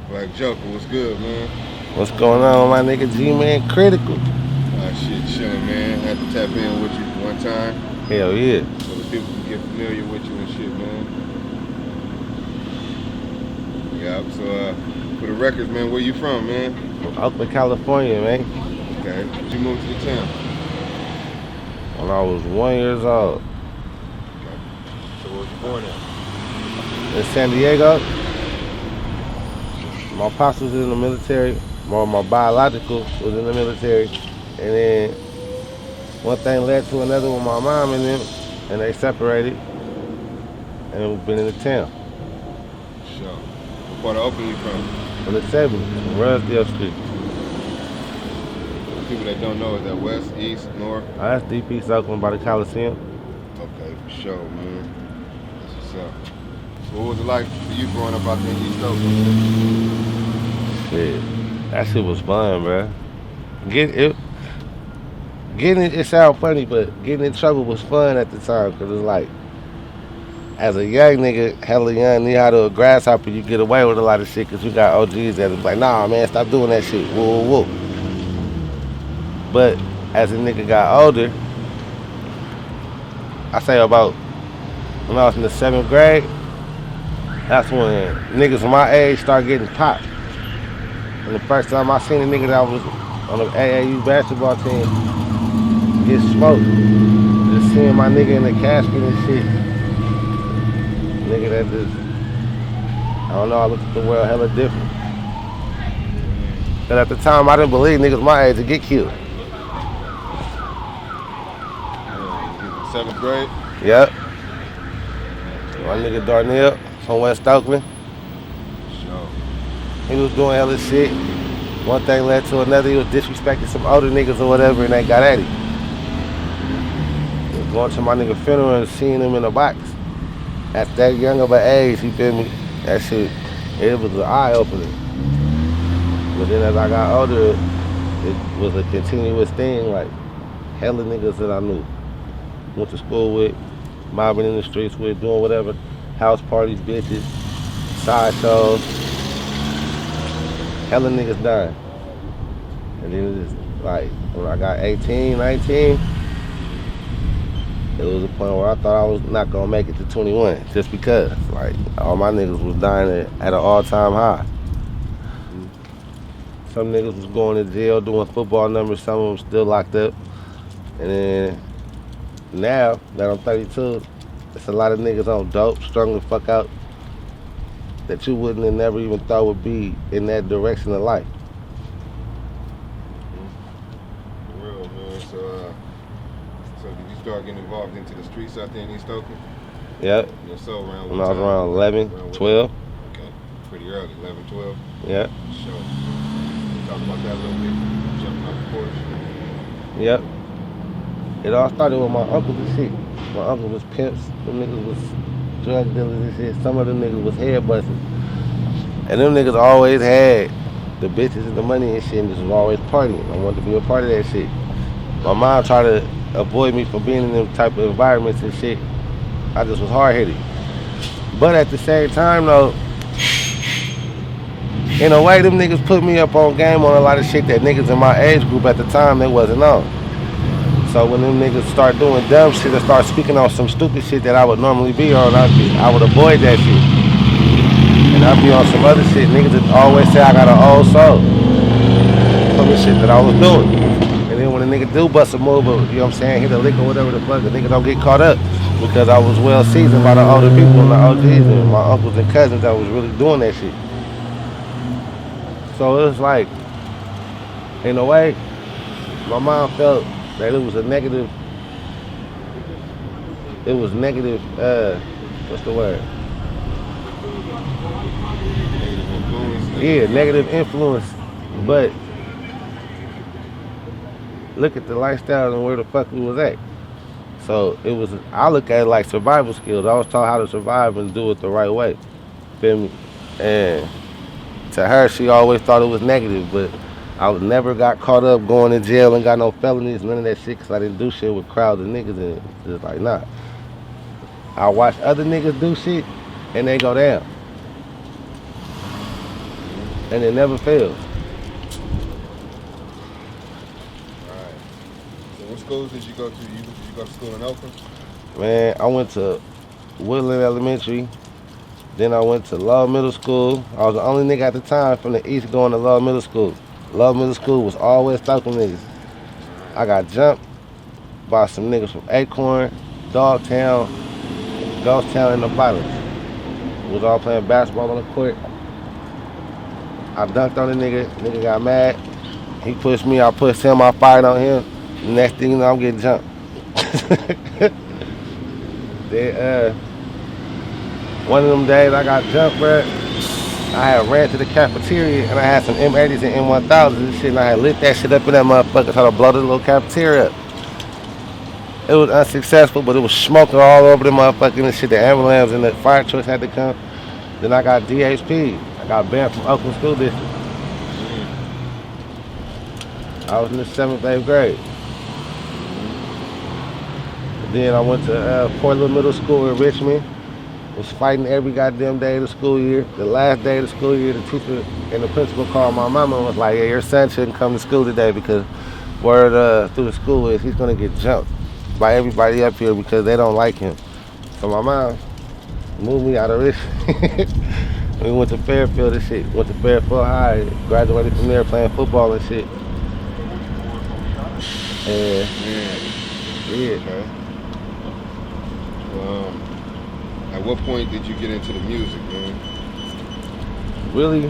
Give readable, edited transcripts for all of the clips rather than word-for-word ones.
Black Joker, what's good, man? What's going on, my nigga G-Man Critical? Shit, chilling, man. Had to tap in with you one time Hell yeah. so the people can get familiar with you and shit, man. Yeah, so for the records, man, where you from, man? From Oakland, California, man. Okay, did you move to the town? When I was 1 year old. Okay. So where was you born at? In San Diego, my pops was in the military. My biological was in the military. And then one thing led to another with my mom and them, and they separated. And we've been in the town. Sure. What part of Oakland you from? On the 70s, from Runsdale Street. For the people that don't know, is that west, east, north? That's deep East Oakland by the Coliseum. Okay, for sure, man. That's what's up. So what was it like for you growing up out there in East Oakland? Shit, that shit was fun, bro. Getting it sound funny, but getting in trouble was fun at the time, cause it's like, as a young nigga, hella young, knee how to a grasshopper, you get away with a lot of shit, cause you got OGs that's like, nah, man, stop doing that shit, woo, woo, woo. But as a nigga got older, I say about when I was in the 7th grade, that's when niggas my age started getting popped. And the first time I seen a nigga that was on the AAU basketball team get smoked, just seeing my nigga in the casket and shit. Nigga that just, I don't know, I looked at the world hella different. Cause at the time I didn't believe niggas my age would get killed. Yeah, 7th grade? Yep. My nigga Darnell from West Oakland, Sure. he was doing hella shit. One thing led to another, he was disrespecting some older niggas or whatever and they got at him. Going to my nigga funeral and seeing him in a box. At that young of an age, you feel me? That shit, it was an eye opener. But then as I got older, it was a continuous thing, like hella niggas that I knew. Went to school with, mobbing in the streets with, doing whatever, house parties, bitches, sideshows. Hella niggas dying. And then it just like, when I got 18, 19, it was a point where I thought I was not gonna make it to 21, just because, like, all my niggas was dying at an all-time high. Some niggas was going to jail doing football numbers, some of them still locked up. And then now that I'm 32, it's a lot of niggas on dope, strung the fuck out, that you wouldn't have never even thought would be in that direction of life. For real, man. So did you start getting involved into the streets out there in East Oakland? Yep. Yeah, so around When what I was time? around 11, Around what? 12. Okay, pretty early, 11, 12. Yep. Sure. Talk about that a little bit. Jumping off the porch. Yep. It all started with my uncle and shit. My uncle was pimps, them niggas was drug dealers and shit. Some of them niggas was head busters. And them niggas always had the bitches and the money and shit and just was always partying. I wanted to be a part of that shit. My mom tried to avoid me from being in them type of environments and shit. I just was hard-headed. But at the same time though, in a way, them niggas put me up on game on a lot of shit that niggas in my age group at the time, they wasn't on. So when them niggas start doing dumb shit and start speaking on some stupid shit that I would normally be on, I would avoid that shit. And I'd be on some other shit. Niggas would always say I got an old soul from the shit that I was doing. And then when a nigga do bust a move, or, you know what I'm saying, hit a lick or whatever the fuck, the nigga don't get caught up because I was well seasoned by the older people and the OGs and my uncles and cousins that was really doing that shit. So it was like, in a way, my mom felt that it was a negative, what's the word? Negative influence. Yeah, negative influence. But look at the lifestyle and where the fuck we was at. So it was, I look at it like survival skills. I was taught how to survive and do it the right way. Feel me? And to her, she always thought it was negative, but I never got caught up going to jail and got no felonies, none of that shit, because I didn't do shit with crowds of niggas, and just like, nah. I watch other niggas do shit, and they go down. and it never fails. Alright. So what schools did you go to? Did you go to school in Oakland? Man, I went to Woodland Elementary. Then I went to Love Middle School. I was the only nigga at the time from the East going to Love Middle School. Love Middle School was all West Oakland niggas. I got jumped by some niggas from Acorn, Dogtown, Ghost Town, and the Bottoms. We was all playing basketball on the court. I dunked on the nigga got mad. He pushed me, I pushed him, I fired on him. The next thing you know, I'm getting jumped. Then, one of them days I got jumped, bro. I had ran to the cafeteria and I had some M80s and M1000s and shit, and I had lit that shit up in that motherfucker, trying to blow the little cafeteria up. It was unsuccessful, but it was smoking all over the motherfucking and shit. The ambulance and the fire trucks had to come. Then I got DHP. I got banned from Oakland School District. I was in the 7th, 8th grade. Then I went to Portland Middle School in Richmond. Was fighting every goddamn day of the school year. The last day of the school year, the teacher and the principal called my mama and was like, yeah, your son shouldn't come to school today because word through the school is he's gonna get jumped by everybody up here because they don't like him. So my mom moved me out of Richmond. We went to Fairfield and shit. Went to Fairfield High, graduated from there playing football and shit. And yeah. Okay. At what point did you get into the music, man? Really,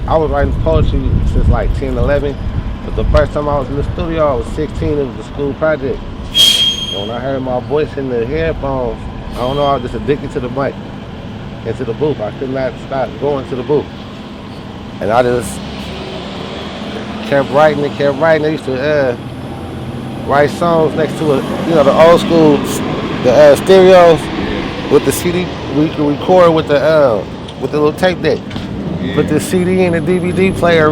I was writing poetry since like 10, 11. But the first time I was in the studio, I was 16. It was the school project. And when I heard my voice in the headphones, I don't know, I was just addicted to the mic and to the booth. I could not stop going to the booth. And I just kept writing and kept writing. I used to write songs next to the old school, the stereos with the CD. We could record with the little tape deck. Yeah. Put the CD and the DVD player.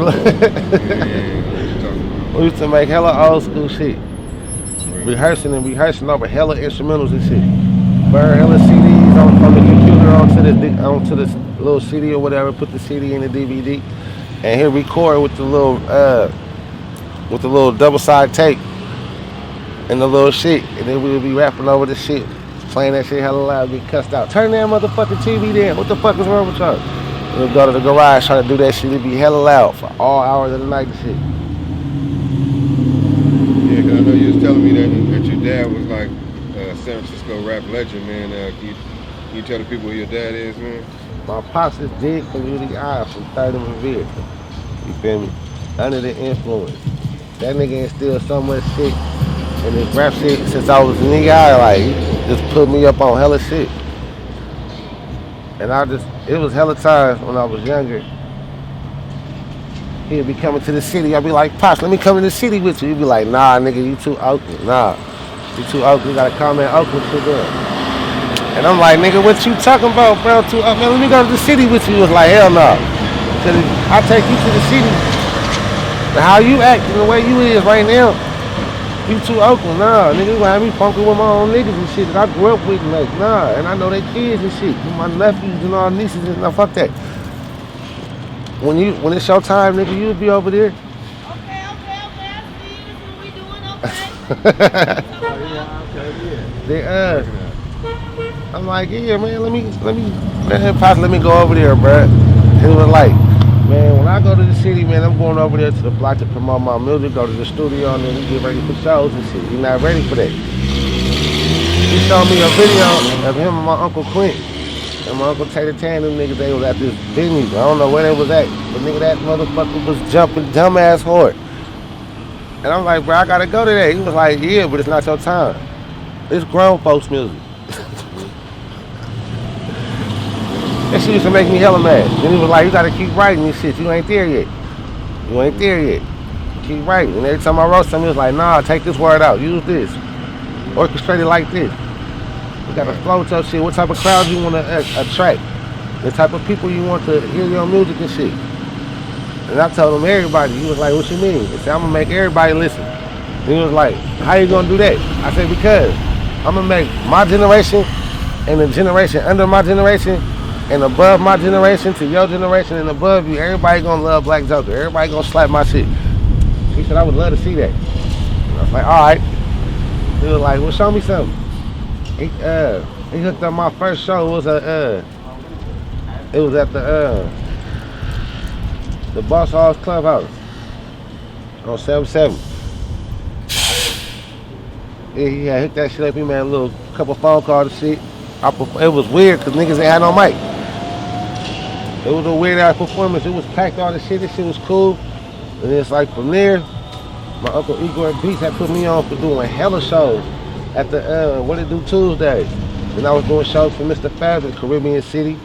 We used to make hella old school shit. Rehearsing over hella instrumentals and shit. Burn hella CDs on the computer onto the little CD or whatever. Put the CD in the DVD, and he'll record with the little double-side tape and the little shit, and then we'll be rapping over the shit, playing that shit hella loud, get cussed out. Turn that motherfucking TV down. What the fuck is wrong with y'all? We'll go to the garage, try to do that shit. It'd be hella loud for all hours of the night and shit. Yeah, because I know you was telling me that your dad was like San Francisco rap legend, man. Can you tell the people who your dad is, man? My pops is Dig Community Eye from 3rd and Revere. You feel me? Under the influence. That nigga instilled so much shit in his rap shit since I was a nigga. Like, he just put me up on hella shit. And it was hella times when I was younger. He'd be coming to the city. I'd be like, Pops, let me come to the city with you. He'd be like, nah, nigga, you too Oakland. Nah, you too Oakland. You gotta come in Oakland shit there. And I'm like, nigga, what you talking about, bro? Too Oakland. Let me go to the city with you. He was like, hell no. I'll take you to the city. But how you acting the way you is right now, you too Oakland. Nah, nigga, you gonna have me funking with my own niggas and shit that I grew up with. Like, nah, and I know they kids and shit. My nephews and all nieces and stuff. Fuck that. When it's your time, nigga, you'll be over there. Okay. I see you. This is what we doing, okay? I'm like, yeah, man, let me, Pops, let me go over there, bro. He was like, man, when I go to the city, man, I'm going over there to the block to promote my music, go to the studio, and then we get ready for shows and shit. You're not ready for that. He showed me a video of him and my Uncle Quint. And my Uncle Tater Tan, them niggas, they was at this venue. I don't know where they was at. But nigga, that motherfucker was jumping dumbass hard. And I'm like, bro, I gotta go to that. He was like, yeah, but it's not your time. It's grown folks music. That shit used to make me hella mad. Then he was like, you gotta keep writing this shit. You ain't there yet. Keep writing. And every time I wrote something, he was like, nah, take this word out. Use this. Orchestrate it like this. You gotta flow with your shit. What type of crowd you wanna attract? The type of people you want to hear your music and shit. And I told him everybody. He was like, what you mean? He said, I'm gonna make everybody listen. And he was like, how you gonna do that? I said, because I'm gonna make my generation and the generation under my generation and above my generation to your generation and above you, everybody gonna love Black Joker. Everybody gonna slap my shit. He said I would love to see that. And I was like, all right. He was like, well, show me something. He hooked up my first show. It was at the Boss Hall's Clubhouse on 77. Yeah, he had hooked that shit up. He made a little couple phone calls and shit. It was weird because niggas ain't had no mic. It was a weird ass performance. It was packed all the shit. This shit was cool. And it's like from there, my uncle Igor Beats had put me on for doing hella shows at the What It Do Tuesday. Then I was doing shows for Mr. Fab in Caribbean City.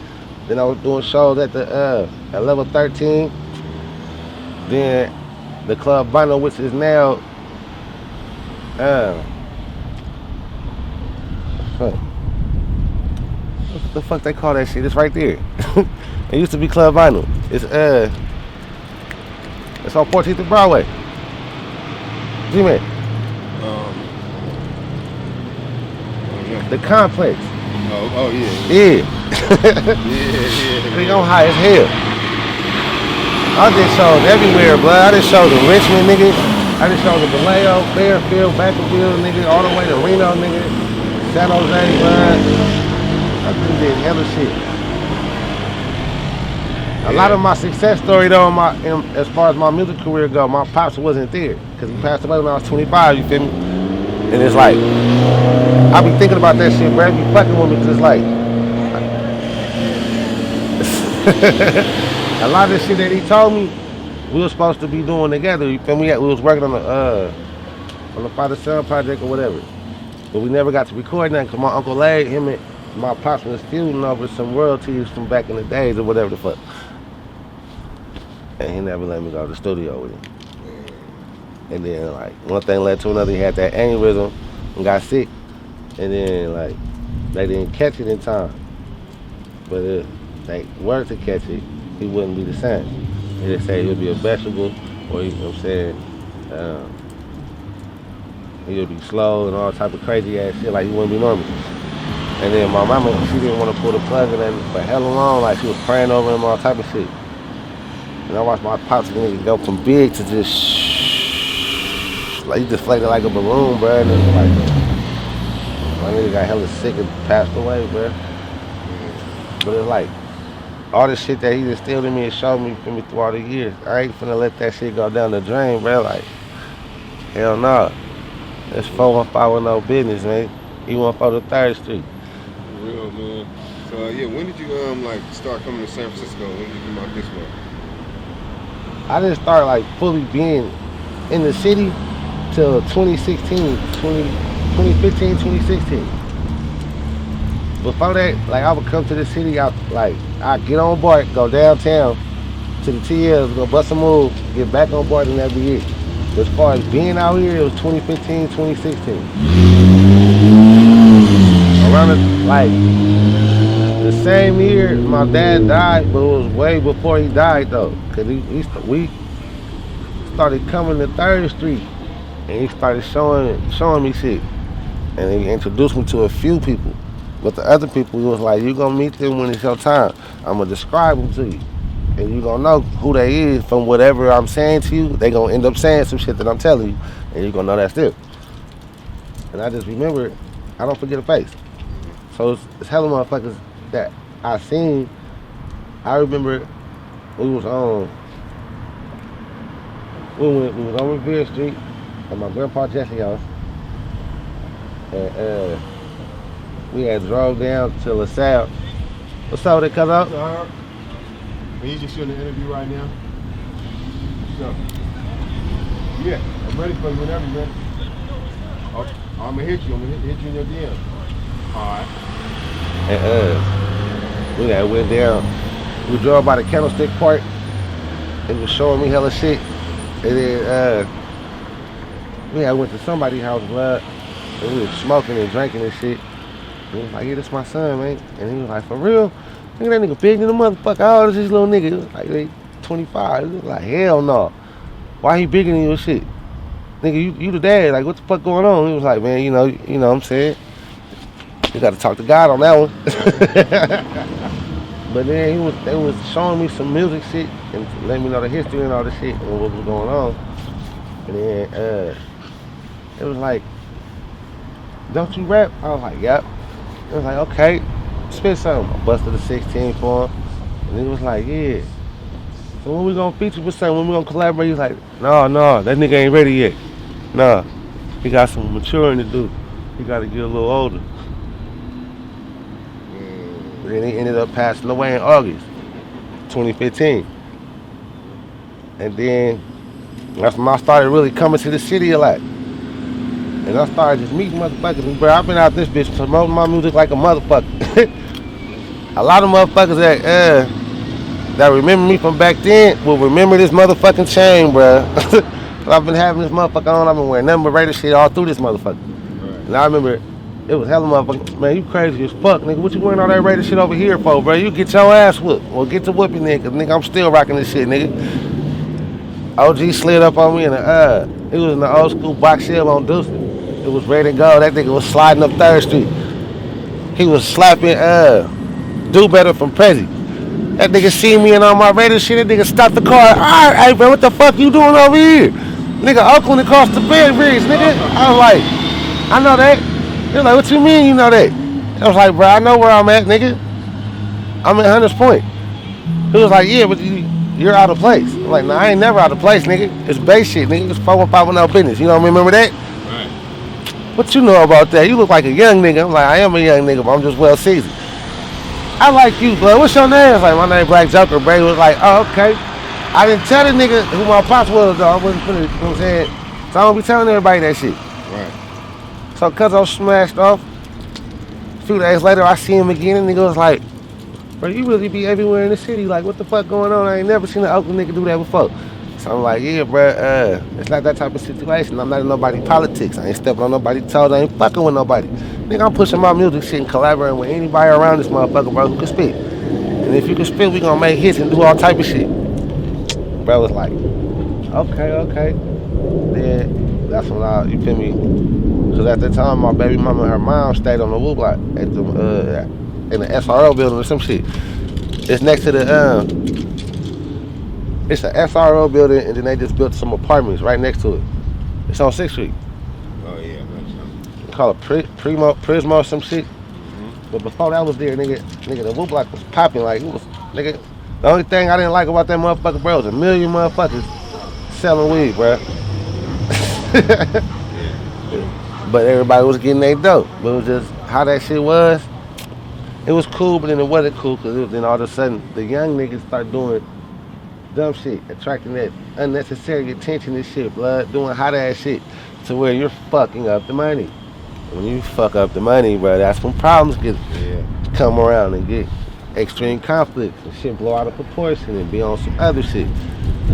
Then I was doing shows at the at Level 13. Then the Club Vinyl, which is now what the fuck they call that shit? It's right there. It used to be Club Vinyl. It's on 14th and Broadway. G-Man. The Complex. Oh yeah. Yeah. Yeah. They on high as hell. I did shows everywhere, blood. I did shows in Richmond, nigga. I did shows in Vallejo, Fairfield, Bakersfield, nigga, all the way to Reno, nigga. San Jose, blood. I just did hella shit. A lot of my success story though, as far as my music career go, my pops wasn't there because he passed away when I was 25. You feel me? And it's like I be thinking about that shit, bro. Be fucking with me because it's like a lot of the shit that he told me, we were supposed to be doing together. You feel me? We was working on the Father Son project or whatever, but we never got to record that because my Uncle Lay, him and my pops was feuding over some royalties from back in the days or whatever the fuck. And he never let me go to the studio with him. And then like one thing led to another. He had that aneurysm and got sick. And then like they didn't catch it in time. But if they were to catch it, he wouldn't be the same. They just say he would be a vegetable, or you know what I'm saying, he would be slow and all type of crazy ass shit, like he wouldn't be normal. And then my mama, she didn't want to pull the plug in that for hella long, like she was praying over him, all type of shit. And I watched my pops nigga go from big to just like he deflated like a balloon, bro. And it was like my nigga got hella sick and passed away, bro. But it's like all the shit that he instilled in me and showed me for me through all the years. I ain't finna let that shit go down the drain, bro. Like hell no. That's 415 with no business, man. E14 to 3rd Street. For real, man. So yeah, when did you like start coming to San Francisco? When did you come out this way? I didn't start like fully being in the city till 2015, 2016. Before that, like I would come to the city, I'd get on board, go downtown to the TLs, go bust a move, get back on board, and that'd be it. But as far as being out here, it was 2015, 2016. Around the same year my dad died, but it was way before he died though, cause we started coming to 3rd Street, and he started showing me shit, and he introduced me to a few people. But the other people, he was like, you gonna meet them when it's your time. I'm gonna describe them to you, and you gonna know who they is from whatever I'm saying to you. They gonna end up saying some shit that I'm telling you, and you gonna know that's them. And I just remember, I don't forget a face. So it's hella motherfuckers that I seen. I remember we was on Revere Street at my grandpa Jesse's house, and we had drove down to LaSalle. What's up with it, cuz up? Are you just doing the interview right now? So, yeah, I'm ready for you whenever you're ready. Oh, I'm gonna hit you. I'm gonna hit you in your DM. All right. And we had went down. We drove by the Candlestick Park. It was showing me hella shit. And then we had went to somebody's house, blood, and we was smoking and drinking and shit. And he was like, yeah, that's my son, man. And he was like, for real? Nigga, that nigga big than the motherfucker. How old is this little nigga? He was like, they 25. He was like, hell no. Why he bigger than you and shit? Nigga, you the dad. Like, what the fuck going on? He was like, man, you know what I'm saying? You gotta talk to God on that one. But then they was showing me some music shit and letting me know the history and all the shit and what was going on. And then it was like, don't you rap? I was like, yep. It was like, okay, spit something. I busted a 16 for him. And he was like, yeah. So when we gonna feature with something, when we gonna collaborate? He's like, no, that nigga ain't ready yet. Nah, he got some maturing to do. He gotta get a little older. And then he ended up passing away in August 2015. And then that's when I started really coming to the city a lot. And I started just meeting motherfuckers. And bro, I've been out this bitch promoting my music like a motherfucker. A lot of motherfuckers that remember me from back then will remember this motherfucking chain, bro. I've been having this motherfucker on. I've been wearing nothing but Raider shit all through this motherfucker. Right. And I remember it was hella motherfucker. Man, you crazy as fuck, nigga. What you wearing all that Raider shit over here for, bro? You get your ass whooped. Well, get to whooping, nigga. Nigga, I'm still rocking this shit, nigga. OG slid up on me in the it was in the old school box shell on Deuce. It was ready to go. That nigga was sliding up 3rd Street. He was slapping Do Better from Prezi. That nigga see me and all my Raider shit. That nigga stopped the car. Alright, hey bro, what the fuck you doing over here? Nigga, Oakland across the bridge, nigga. I was like, I know that. He was like, what you mean you know that? I was like, bro, I know where I'm at, nigga. I'm at Hunter's Point. He was like, yeah, but you're out of place. I'm like, nah, I ain't never out of place, nigga. It's base shit, nigga. It's 415 business. You don't remember that? What you know about that? You look like a young nigga. I'm like, I am a young nigga, but I'm just well seasoned. I like you, blood. What's your name? I was like, my name Black Joker. Brady was like, oh, okay. I didn't tell the nigga who my pops was, though. I wasn't putting it, you know what I'm saying? So I don't be telling everybody that shit. Right. So cuz I was smashed off, a few days later, I see him again, and nigga was like, bro, you really be everywhere in the city. Like, what the fuck going on? I ain't never seen an Oakland nigga do that before. So I'm like, yeah, bro, it's not that type of situation. I'm not in nobody's politics. I ain't stepping on nobody's toes. I ain't fucking with nobody. Nigga, I'm pushing my music shit and collaborating with anybody around this motherfucker, bro, who can spit. And if you can spit, we gonna make hits and do all type of shit. Bro was like, okay. Then that's when you feel me? Because at the time, my baby mama and her mom stayed on the Woo Block at the, in the SRO building or some shit. It's next to the, it's an SRO building, and then they just built some apartments right next to it. It's on 6th Street. Oh, yeah, that's Call it Prismo or some shit. Mm-hmm. But before that was there, nigga, the Woo Block was popping. Like, it was, nigga, the only thing I didn't like about that motherfucker, bro, was a million motherfuckers selling weed, bro. But everybody was getting their dope. But it was just how that shit was. It was cool, but then it wasn't cool, because then all of a sudden, the young niggas start doing dumb shit, attracting that unnecessary attention and shit, blood, doing hot ass shit to where you're fucking up the money. When you fuck up the money, bro, that's when problems come around and get extreme conflicts and shit blow out of proportion and be on some other shit.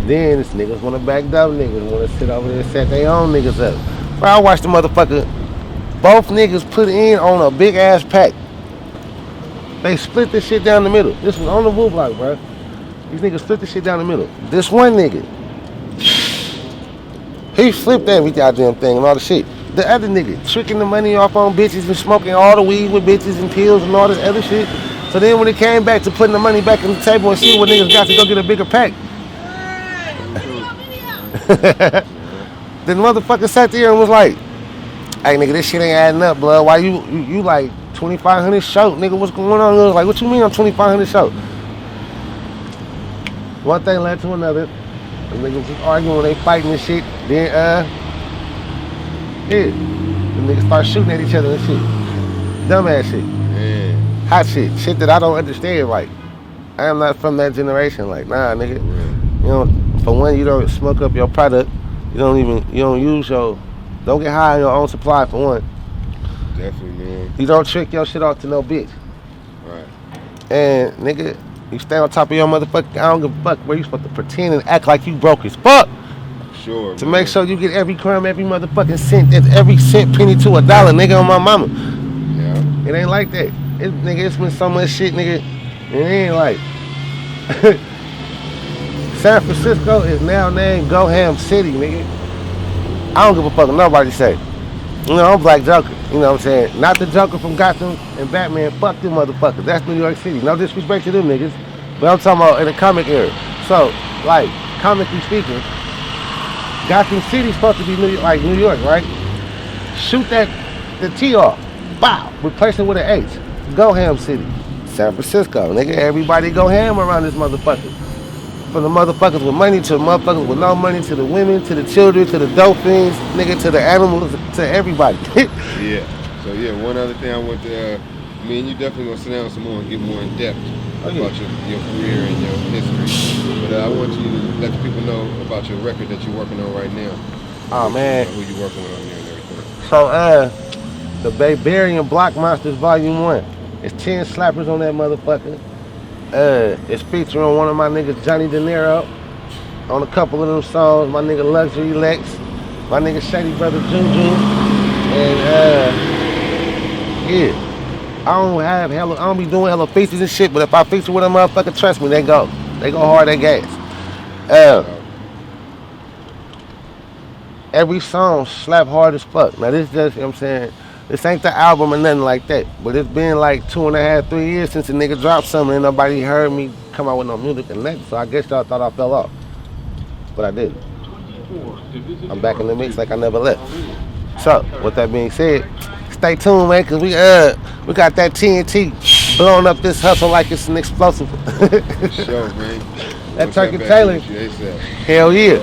Then this niggas want to back up niggas, want to sit over there and set their own niggas up. Bro, I watched the motherfucker, both niggas put in on a big ass pack. They split this shit down the middle. This was on the Woo Block, bro. These niggas split this shit down the middle. This one nigga, he flipped every goddamn thing and all the shit. The other nigga, tricking the money off on bitches and smoking all the weed with bitches and pills and all this other shit. So then when it came back to putting the money back on the table and see what niggas got to go get a bigger pack. Then the motherfucker sat there and was like, hey nigga, this shit ain't adding up, blood. Why you like 2,500 short, nigga, what's going on? I was like, what you mean I'm 2,500 short? One thing led to another. The niggas just arguing, they fighting and shit. Then, the niggas start shooting at each other and shit. Dumbass shit. Yeah. Hot shit. Shit that I don't understand. Like, I am not from that generation. Like, nah, nigga. You know, for one, you don't smoke up your product. You don't get high on your own supply, for one. Definitely, man. You don't trick your shit off to no bitch. Right. And, nigga, you stay on top of your motherfucking, I don't give a fuck, where you supposed to pretend and act like you broke as fuck. Sure, to man. make sure you get every crumb, every motherfucking cent, every cent penny to $1, nigga, on my mama. Yeah. It ain't like that. It's been so much shit, nigga. It ain't like San Francisco is now named Go Ham City, nigga. I don't give a fuck what nobody say. You know, I'm Black Joker. You know what I'm saying? Not the Joker from Gotham and Batman. Fuck them motherfuckers. That's New York City. No disrespect to them niggas. But I'm talking about in the comic era. So, like, comically speaking, Gotham City's supposed to be New York, right? Shoot the T off. Bow. Replace it with an H. Go ham city. San Francisco. Nigga, everybody go ham around this motherfucker. From the motherfuckers with money to the motherfuckers with no money, to the women, to the children, to the dope fiends, nigga, to the animals, to everybody. Yeah. So yeah, one other thing I want to, me and you definitely gonna sit down some more and get more in depth about your career and your history. But I want you to let the people know about your record that you're working on right now. Oh man. Who you working with on there and everything. So the Barbarian Block Monsters Volume 1. It's 10 slappers on that motherfucker. It's featuring one of my niggas, Johnny De Niro, on a couple of them songs. My nigga Luxury Lex, my nigga Shady Brother Juju, and yeah. I don't be doing hella features and shit, but if I feature with a motherfucker, trust me, they go hard, they gas. Every song slap hard as fuck. Now this just, you know what I'm saying, this ain't the album or nothing like that, but it's been like 2.5, 3 years since a nigga dropped something and nobody heard me come out with no music and nothing, so I guess y'all thought I fell off. But I didn't. I'm back in the mix like I never left. So, with that being said, stay tuned, man, cause we got that TNT blowing up this hustle like it's an explosive. For sure, man. That Turkey Taylor. Hell yeah.